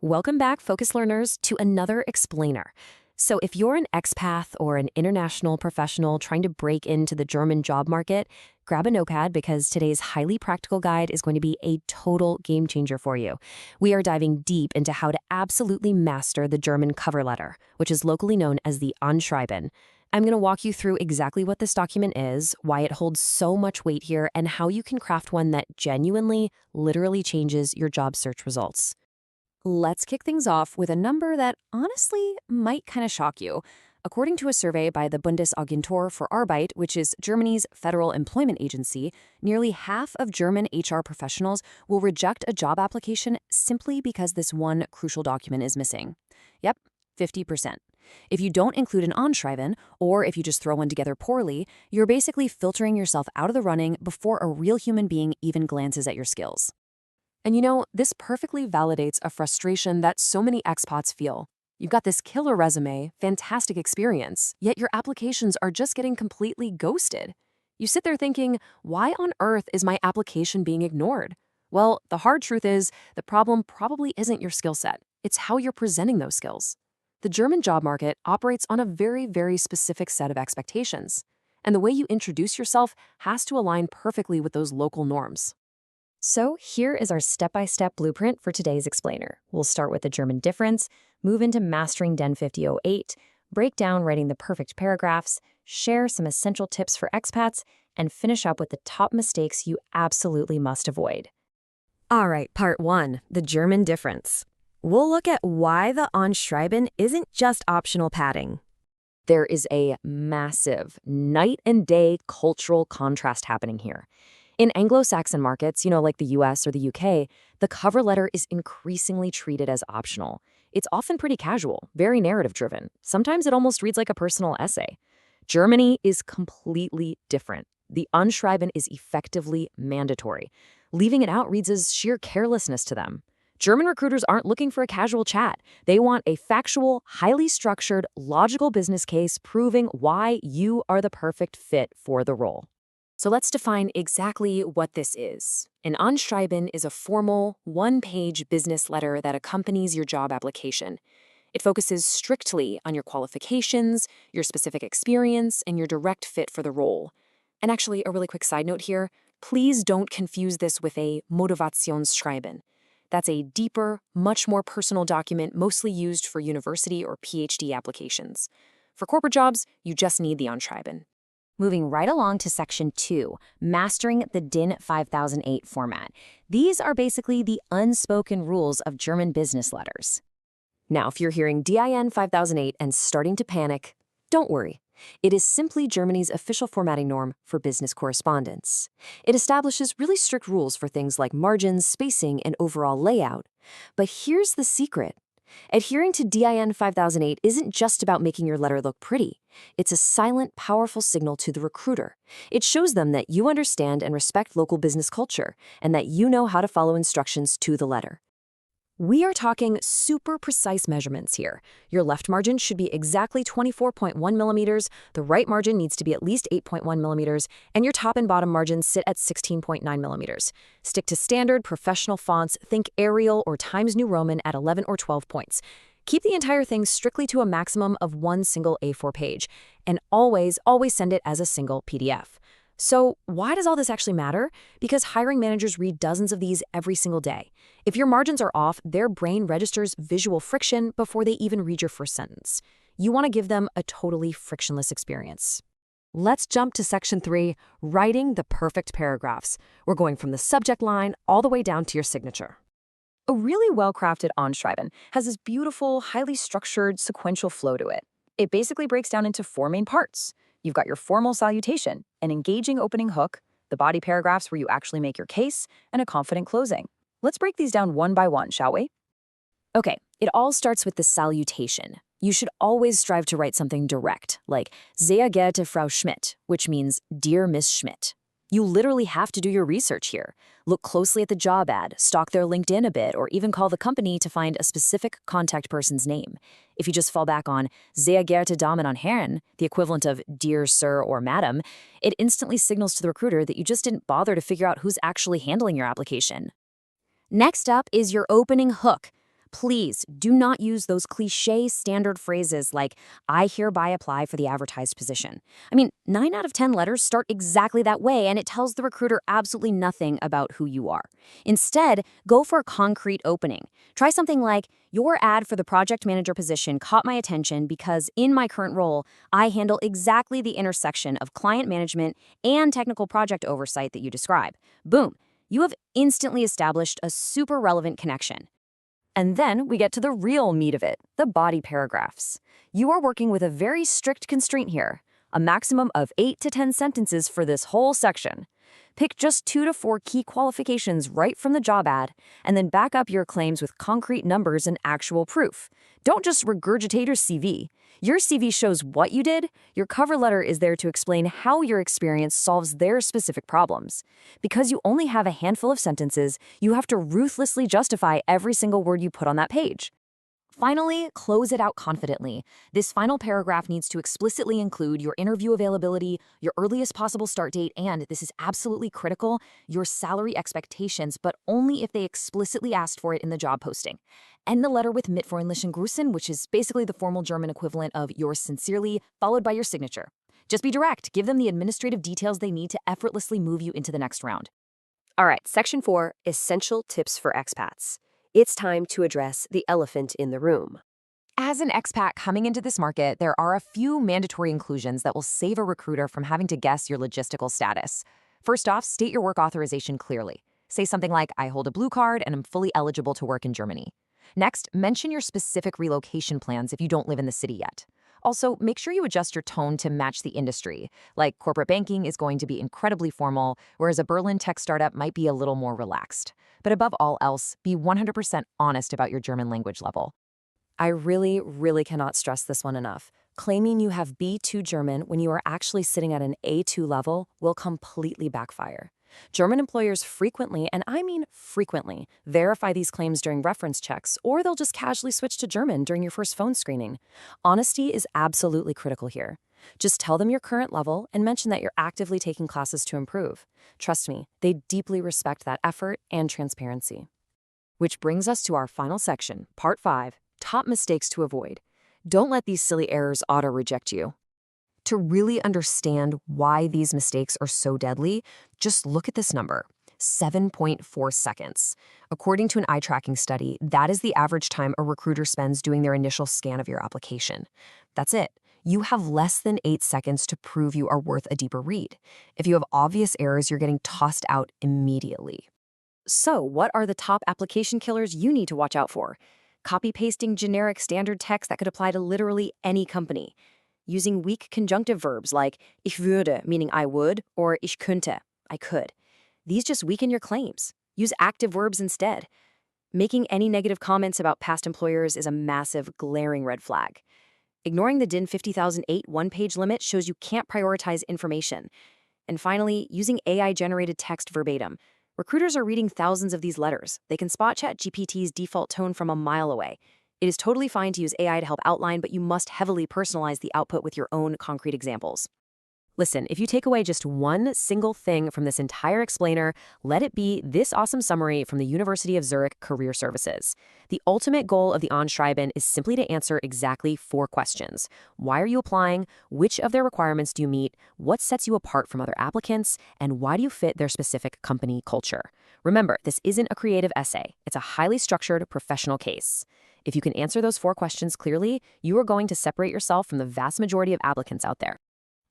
Welcome back, Focus Learners, to another explainer. So if you're an expat or an international professional trying to break into the German job market, grab a notepad because today's highly practical guide is going to be a total game changer for you. We are diving deep into how to absolutely master the German cover letter, which is locally known as the Anschreiben. I'm going to walk you through exactly what this document is, why it holds so much weight here, and how you can craft one that genuinely, literally changes your job search results. Let's kick things off with a number that honestly might kind of shock you. According to a survey by the Bundesagentur für Arbeit, which is Germany's federal employment agency, nearly half of German HR professionals will reject a job application simply because this one crucial document is missing. Yep, 50%. If you don't include an Anschreiben, or if you just throw one together poorly, you're basically filtering yourself out of the running before a real human being even glances at your skills. And you know, this perfectly validates a frustration that so many expats feel. You've got this killer resume, fantastic experience, yet your applications are just getting completely ghosted. You sit there thinking, why on earth is my application being ignored? Well, the hard truth is, the problem probably isn't your skill set. It's how you're presenting those skills. The German job market operates on a very, very specific set of expectations. And the way you introduce yourself has to align perfectly with those local norms. So here is our step-by-step blueprint for today's explainer. We'll start with the German difference, move into mastering DEN 5008, break down writing the perfect paragraphs, share some essential tips for expats, and finish up with the top mistakes you absolutely must avoid. All right, part 1, the German difference. We'll look at why the Anschreiben isn't just optional padding. There is a massive night and day cultural contrast happening here. In Anglo-Saxon markets, like the US or the UK, the cover letter is increasingly treated as optional. It's often pretty casual, very narrative-driven. Sometimes it almost reads like a personal essay. Germany is completely different. The Anschreiben is effectively mandatory. Leaving it out reads as sheer carelessness to them. German recruiters aren't looking for a casual chat. They want a factual, highly structured, logical business case proving why you are the perfect fit for the role. So let's define exactly what this is. An Anschreiben is a formal, one-page business letter that accompanies your job application. It focuses strictly on your qualifications, your specific experience, and your direct fit for the role. And actually, a really quick side note here, please don't confuse this with a Motivationsschreiben. That's a deeper, much more personal document mostly used for university or PhD applications. For corporate jobs, you just need the Anschreiben. Moving right along to Section 2, Mastering the DIN 5008 format. These are basically the unspoken rules of German business letters. Now, if you're hearing DIN 5008 and starting to panic, don't worry. It is simply Germany's official formatting norm for business correspondence. It establishes really strict rules for things like margins, spacing, and overall layout. But here's the secret. Adhering to DIN 5008 isn't just about making your letter look pretty. It's a silent, powerful signal to the recruiter. It shows them that you understand and respect local business culture, and that you know how to follow instructions to the letter. We are talking super precise measurements here. Your left margin should be exactly 24.1 millimeters, the right margin needs to be at least 8.1 millimeters, and your top and bottom margins sit at 16.9 millimeters. Stick to standard professional fonts, think Arial or Times New Roman at 11 or 12 points. Keep the entire thing strictly to a maximum of one single A4 page, and always send it as a single PDF. So why does all this actually matter? Because hiring managers read dozens of these every single day. If your margins are off, their brain registers visual friction before they even read your first sentence. You want to give them a totally frictionless experience. Let's jump to Section 3, Writing the Perfect Paragraphs. We're going from the subject line all the way down to your signature. A really well-crafted Anschreiben has this beautiful, highly structured, sequential flow to it. It basically breaks down into 4 main parts. You've got your formal salutation, an engaging opening hook, the body paragraphs where you actually make your case, and a confident closing. Let's break these down one by one, shall we? Okay, it all starts with the salutation. You should always strive to write something direct, like Sehr geehrte Frau Schmidt, which means Dear Miss Schmidt. You literally have to do your research here. Look closely at the job ad, stalk their LinkedIn a bit, or even call the company to find a specific contact person's name. If you just fall back on Sehr geehrte Damen und Herren, the equivalent of Dear Sir or Madam, it instantly signals to the recruiter that you just didn't bother to figure out who's actually handling your application. Next up is your opening hook. Please do not use those cliche standard phrases like, I hereby apply for the advertised position. I mean, 9 out of 10 letters start exactly that way, and it tells the recruiter absolutely nothing about who you are. Instead, go for a concrete opening. Try something like, your ad for the project manager position caught my attention because in my current role, I handle exactly the intersection of client management and technical project oversight that you describe. Boom, you have instantly established a super relevant connection. And then we get to the real meat of it, the body paragraphs. You are working with a very strict constraint here, a maximum of 8 to 10 sentences for this whole section. Pick just 2 to 4 key qualifications right from the job ad, and then back up your claims with concrete numbers and actual proof. Don't just regurgitate your CV. Your CV shows what you did. Your cover letter is there to explain how your experience solves their specific problems. Because you only have a handful of sentences, you have to ruthlessly justify every single word you put on that page. Finally, close it out confidently. This final paragraph needs to explicitly include your interview availability, your earliest possible start date, and, this is absolutely critical, your salary expectations, but only if they explicitly asked for it in the job posting. End the letter with mit freundlichen Grüßen, which is basically the formal German equivalent of yours sincerely, followed by your signature. Just be direct. Give them the administrative details they need to effortlessly move you into the next round. All right, Section 4, Essential Tips for Expats. It's time to address the elephant in the room. As an expat coming into this market, there are a few mandatory inclusions that will save a recruiter from having to guess your logistical status. First off, state your work authorization clearly. Say something like, I hold a blue card and am fully eligible to work in Germany. Next, mention your specific relocation plans if you don't live in the city yet. Also, make sure you adjust your tone to match the industry. Like corporate banking is going to be incredibly formal, whereas a Berlin tech startup might be a little more relaxed. But above all else, be 100% honest about your German language level. I really cannot stress this one enough. Claiming you have B2 German when you are actually sitting at an A2 level will completely backfire. German employers frequently, and I mean frequently, verify these claims during reference checks, or they'll just casually switch to German during your first phone screening. Honesty is absolutely critical here. Just tell them your current level and mention that you're actively taking classes to improve. Trust me, they deeply respect that effort and transparency. Which brings us to our final section, Part 5, Top Mistakes to Avoid. Don't let these silly errors auto-reject you. To really understand why these mistakes are so deadly, just look at this number, 7.4 seconds. According to an eye tracking study, that is the average time a recruiter spends doing their initial scan of your application. That's it. You have less than 8 seconds to prove you are worth a deeper read. If you have obvious errors, you're getting tossed out immediately. So, what are the top application killers you need to watch out for? Copy-pasting generic standard text that could apply to literally any company. Using weak conjunctive verbs like ich würde, meaning I would, or ich könnte, I could. These just weaken your claims. Use active verbs instead. Making any negative comments about past employers is a massive, glaring red flag. Ignoring the DIN 50008 one-page limit shows you can't prioritize information. And finally, using AI-generated text verbatim. Recruiters are reading thousands of these letters. They can spot ChatGPT's default tone from a mile away. It is totally fine to use AI to help outline, but you must heavily personalize the output with your own concrete examples. Listen, if you take away just one single thing from this entire explainer, let it be this awesome summary from the University of Zurich Career Services. The ultimate goal of the Anschreiben is simply to answer exactly 4 questions. Why are you applying? Which of their requirements do you meet? What sets you apart from other applicants? And why do you fit their specific company culture? Remember, this isn't a creative essay. It's a highly structured professional case. If you can answer those 4 questions clearly, you are going to separate yourself from the vast majority of applicants out there.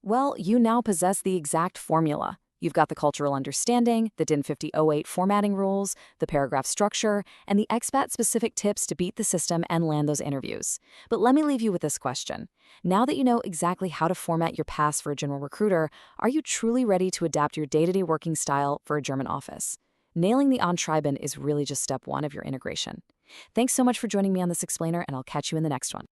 Well, you now possess the exact formula. You've got the cultural understanding, the DIN 5008 formatting rules, the paragraph structure, and the expat-specific tips to beat the system and land those interviews. But let me leave you with this question. Now that you know exactly how to format your pass for a general recruiter, are you truly ready to adapt your day-to-day working style for a German office? Nailing the Anschreiben is really just step 1 of your integration. Thanks so much for joining me on this explainer, and I'll catch you in the next one.